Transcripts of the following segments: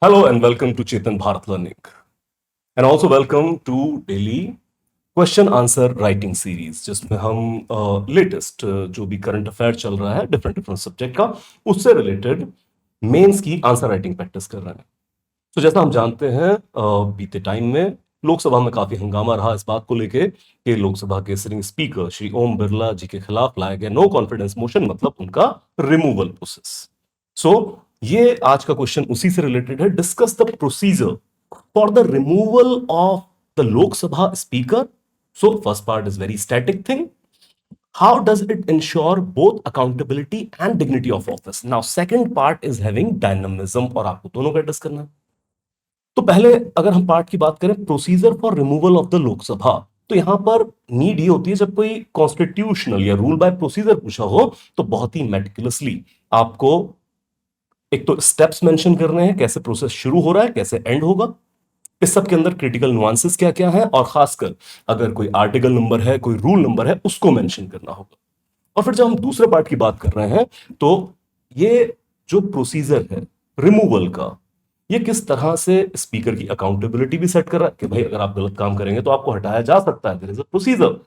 Hello and welcome to Chetan Bharat Learning. And also welcome to daily question answer writing series जिसमें हम latest जो भी current affair चल रहा है डिफरेंट डिफरेंट सब्जेक्ट का उससे रिलेटेड मेंस की आंसर राइटिंग प्रैक्टिस कर रहे हैं। तो जैसा हम जानते हैं बीते टाइम में लोकसभा में काफी हंगामा रहा इस बात को लेके कि लोकसभा के सिटिंग स्पीकर श्री ओम बिरला जी के खिलाफ लाया गया नो कॉन्फिडेंस मोशन मतलब उनका रिमूवल प्रोसेस। सो ये आज का क्वेश्चन उसी से रिलेटेड है। Discuss the procedure for the removal of the Lok Sabha speaker. So first part is very static thing. How does it ensure both accountability and dignity of office? Now second part is having dynamism और आपको दोनों का discuss करना है। तो पहले अगर हम पार्ट की बात करें procedure for removal of the Lok Sabha, तो यहां पर नीड ये होती है जब कोई कॉन्स्टिट्यूशनल या रूल बाय प्रोसीजर पूछा हो तो बहुत ही मेटिकुलसली आपको एक तो स्टेप्स मेंशन करने हैं, कैसे प्रोसेस शुरू हो रहा है कैसे एंड होगा, इस सब के अंदर क्रिटिकल नुआंसेस क्या क्या है, और खासकर अगर कोई आर्टिकल नंबर है कोई रूल नंबर है उसको मेंशन करना होगा। और फिर जब हम दूसरे पार्ट की बात कर रहे हैं तो ये जो प्रोसीजर है रिमूवल का, ये किस तरह से स्पीकर की अकाउंटेबिलिटी भी सेट कर रहा है कि भाई अगर आप गलत काम करेंगे तो आपको हटाया जा सकता है, देयर इज अ प्रोसीजर।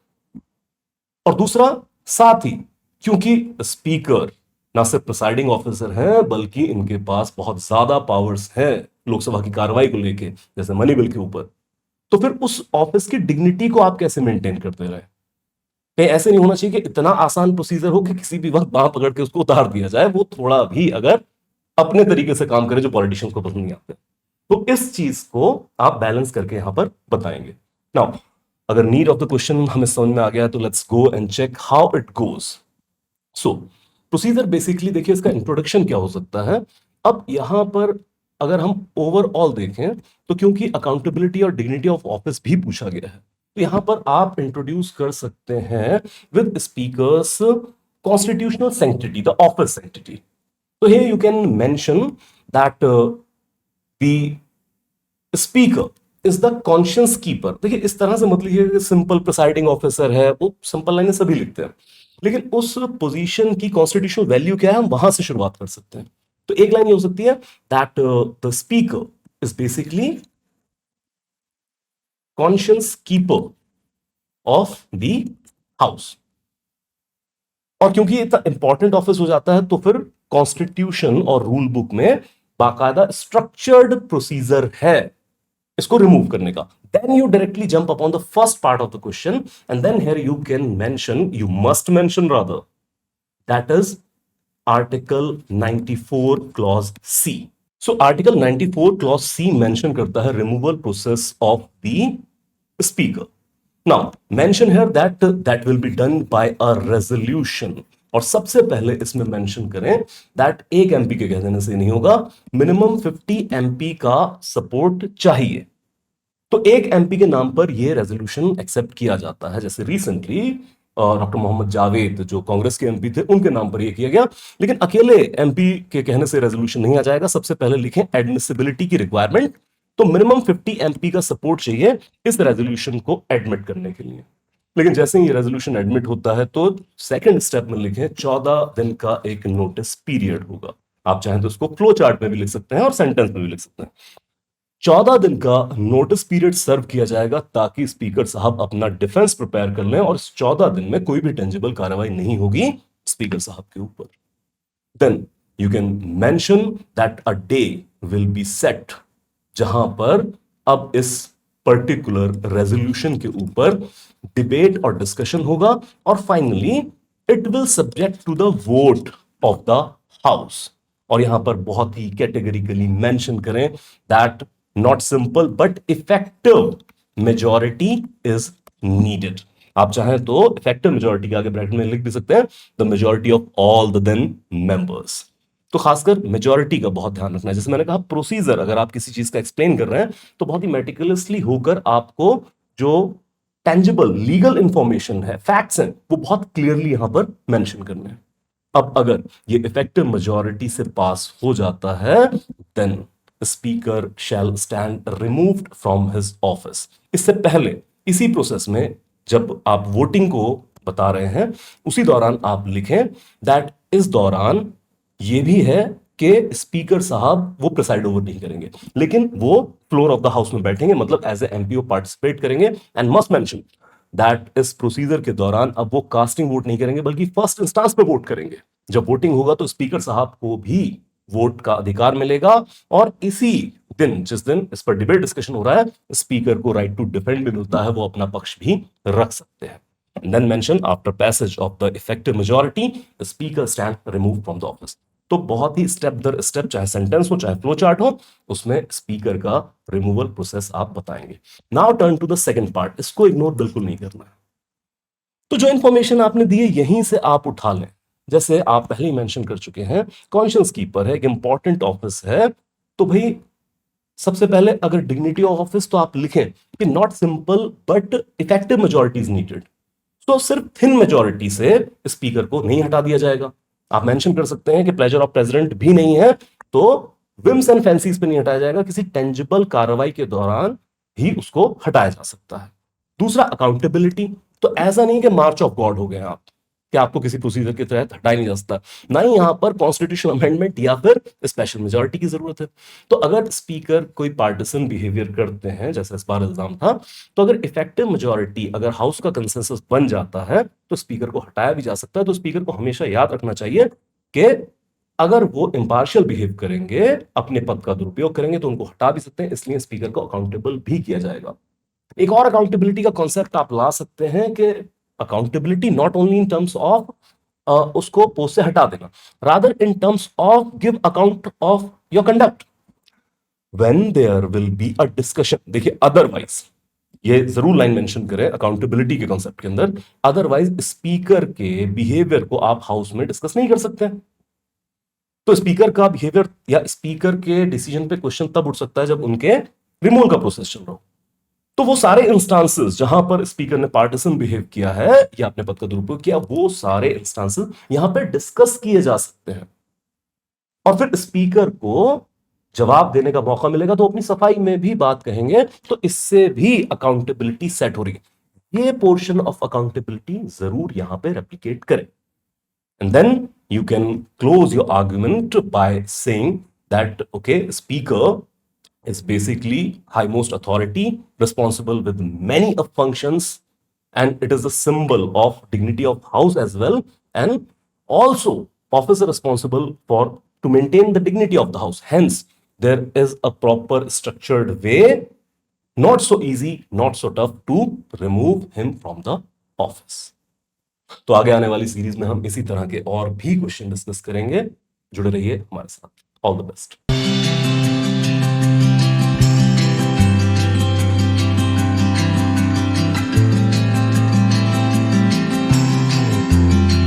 और दूसरा साथ ही क्योंकि स्पीकर ना सिर्फ प्रिसाइडिंग ऑफिसर हैं बल्कि इनके पास बहुत ज्यादा पावर्स हैं लोकसभा की कार्रवाई को लेके, जैसे मनी बिल के ऊपर, तो फिर उस ऑफिस की डिग्निटी को आप कैसे मेंटेन करते रहे। कहीं ऐसे नहीं होना चाहिए कि इतना आसान प्रोसीजर हो कि किसी भी वक्त बांह पकड़ के उसको उतार दिया जाए, वो थोड़ा भी अगर अपने तरीके से काम करे जो पॉलिटिशियंस को पसंद नहीं आते। तो इस चीज को आप बैलेंस करके यहां पर बताएंगे। नाउ अगर नीड ऑफ द क्वेश्चन हमें समझ में आ गया तो let's go and check how it goes. So procedure basically देखिए इसका इंट्रोडक्शन क्या हो सकता है। अब यहां पर अगर हम ओवरऑल देखें तो क्योंकि अकाउंटेबिलिटी और डिग्निटी ऑफ ऑफिस भी पूछा गया है तो यहां पर आप इंट्रोड्यूस कर सकते हैं with speakers constitutional sanctity the office sanctity. तो here you can mention that the speaker is the conscience keeper। देखिए इस तरह से मतलब ये सिंपल प्रिसाइडिंग ऑफिसर है, वो सिंपल लाइनें सभी लिखते हैं, लेकिन उस पोजीशन की कॉन्स्टिट्यूशनल वैल्यू क्या है हम वहां से शुरुआत कर सकते हैं। तो एक लाइन ये हो सकती है that the speaker is basically conscious keeper of the house. और क्योंकि इतना इंपॉर्टेंट ऑफिस हो जाता है तो फिर कॉन्स्टिट्यूशन और रूल बुक में बाकायदा स्ट्रक्चर्ड प्रोसीजर है इसको रिमूव करने का। Then you directly jump upon the first part of the question and then here you can mention, you must mention rather, that is article 94 clause C. So article 94 clause C mention करता है removal process of the speaker. Now mention here that that will be done by a resolution. और सबसे पहले इसमें mention करें that एक MP के कह देने से नहीं होगा, मिनिमम 50 एमपी का सपोर्ट चाहिए। तो एक एमपी के नाम पर यह रेजोल्यूशन एक्सेप्ट किया जाता है। जैसे रिसेंटली डॉक्टर मोहम्मद जावेद जो कांग्रेस के एमपी थे उनके नाम पर यह किया गया, लेकिन अकेले एमपी के कहने से रेजोल्यूशन नहीं आ जाएगा। सबसे पहले लिखें एडमिसिबिलिटी की रिक्वायरमेंट, तो मिनिमम 50 एमपी का सपोर्ट चाहिए इस रेजोल्यूशन को एडमिट करने के लिए। लेकिन जैसे ही ये रेजोल्यूशन एडमिट होता है तो सेकंड स्टेप में लिखें 14 दिन का एक नोटिस पीरियड होगा। आप चाहें तो उसको फ्लो चार्ट में भी लिख सकते हैं और सेंटेंस में भी लिख सकते हैं। 14 दिन का नोटिस पीरियड सर्व किया जाएगा ताकि स्पीकर साहब अपना डिफेंस प्रिपेयर कर लें और इस 14 दिन में कोई भी टेंजिबल कार्रवाई नहीं होगी स्पीकर साहब के ऊपर। Then you can mention that a day will be set जहां पर अब इस पर्टिकुलर रेजोल्यूशन के ऊपर डिबेट और डिस्कशन होगा और finally it will subject to the vote of the house. और यहां पर बहुत ही कैटेगरिकली मेंशन करें that not simple but effective majority is needed. आप चाहें तो इफेक्टिव मेजॉरिटी के आगे ब्रैकेट में लिख भी सकते हैं the majority of all the then members. तो खासकर मेजॉरिटी का बहुत ध्यान रखना है। जैसे मैंने कहा प्रोसीजर अगर आप किसी चीज का एक्सप्लेन कर रहे हैं तो बहुत ही मेटिकुलसली होकर आपको जो टेंजिबल लीगल इंफॉर्मेशन है, फैक्ट्स हैं, वो बहुत क्लियरली यहां पर मेंशन करने हैं। अब अगर ये इफेक्टिव मेजॉरिटी से पास हो जाता है then speaker shall stand removed from his office. इससे पहले इसी प्रोसेस में जब आप वोटिंग को बता रहे हैं उसी दौरान आप लिखें दैट इस दौरान ये भी है कि स्पीकर साहब वो प्रिसाइड ओवर नहीं करेंगे, लेकिन वो फ्लोर ऑफ द हाउस में बैठेंगे, मतलब एज ए एमपीओ पार्टिसिपेट करेंगे। एंड मस्ट मेंशन दैट इस प्रोसीजर के दौरान अब वो कास्टिंग वोट नहीं करेंगे, बल्कि फर्स्ट इंस्टांस पे वोट करेंगे। जब वोटिंग होगा तो स्पीकर साहब को भी वोट का अधिकार मिलेगा, और इसी दिन, जिस दिन इस पर डिबेट डिस्कशन हो रहा है, स्पीकर को राइट टू डिफेंड भी मिलता है, वो अपना पक्ष भी रख सकते हैं। And then mention after passage of the effective majority, the speaker stand removed from the office. तो बहुत ही स्टेप दर स्टेप, चाहे सेंटेंस हो चाहे फ्लो चार्ट हो, उसमें स्पीकर का रिमूवल प्रोसेस आप बताएंगे। Now turn to the second part, इसको इग्नोर बिल्कुल नहीं करना है। तो जो इंफॉर्मेशन आपने दी है यहीं से आप उठा लें। जैसे आप पहले ही मेंशन कर चुके हैं, कॉन्शियस कीपर है, एक इंपॉर्टेंट ऑफिस है, तो भाई सबसे पहले अगर डिग्निटी ऑफ ऑफिस, तो आप लिखें कि not simple but effective majority is needed. तो सिर्फ थिन मेजॉरिटी से स्पीकर को नहीं हटा दिया जाएगा। आप मेंशन कर सकते हैं कि प्लेजर ऑफ प्रेसिडेंट भी नहीं है, तो विम्स एंड फैंसीज पे नहीं हटाया जाएगा, किसी टेंजिबल कार्रवाई के दौरान ही उसको हटाया जा सकता है। दूसरा, अकाउंटेबिलिटी। तो ऐसा नहीं कि मार्च ऑफ गॉड हो गए आप, कि आपको किसी प्रोसीजर के तहत हटाया नहीं जा सकता, ना ही यहां पर कॉन्स्टिट्यूशन अमेंडमेंट या फिर स्पेशल मेजॉरिटी की जरूरत है। तो अगर स्पीकर कोई पार्टिसन बिहेवियर करते हैं, जैसे इस बार इल्जाम था, तो अगर इफेक्टिव मेजॉरिटी, अगर हाउस का कंसेंसस बन जाता है, तो स्पीकर को हटाया भी जा सकता है। तो स्पीकर को हमेशा याद रखना चाहिए कि अगर वो इंपार्शियल बिहेव करेंगे, अपने पद का दुरुपयोग करेंगे, तो उनको हटा भी सकते हैं, इसलिए स्पीकर को अकाउंटेबल भी किया जाएगा। एक और अकाउंटेबिलिटी का कॉन्सेप्ट आप ला सकते हैं कि accountability not only in terms of उसको पोस्ट से हटा देना, rather in terms of give account of your conduct when there will be a discussion. देखिए, अदरवाइज, ये जरूर लाइन मेंशन करें अकाउंटेबिलिटी के कॉन्सेप्ट के अंदर, अदरवाइज स्पीकर के बिहेवियर को आप हाउस में डिस्कस नहीं कर सकते। तो स्पीकर का बिहेवियर या स्पीकर के डिसीजन पे क्वेश्चन तब उठ सकता है जब उनके रिमूवल का प्रोसेस चल रहा हो। तो वो सारे इंस्टांसेस जहां पर स्पीकर ने पार्टिसन बिहेव किया है या अपने पद का दुरुपयोग किया, वो सारे इंस्टांसेस यहां पे डिस्कस किए जा सकते हैं, और फिर स्पीकर को जवाब देने का मौका मिलेगा, तो अपनी सफाई में भी बात कहेंगे। तो इससे भी अकाउंटेबिलिटी सेट हो रही है। ये पोर्शन ऑफ अकाउंटेबिलिटी जरूर यहां पे रेप्लिकेट करें। And then you can close your argument by saying that, okay, speaker is basically highmost authority, responsible with many of functions, and it is a symbol of dignity of house as well, and also officer responsible for to maintain the dignity of the house. Hence there is a proper structured way, not so easy, not so tough to remove him from the office. तो आगे आने वाली series में हम इसी तरह के और भी क्वेश्चन डिस्कस करेंगे। जुड़े रहिए हमारे साथ। All the best.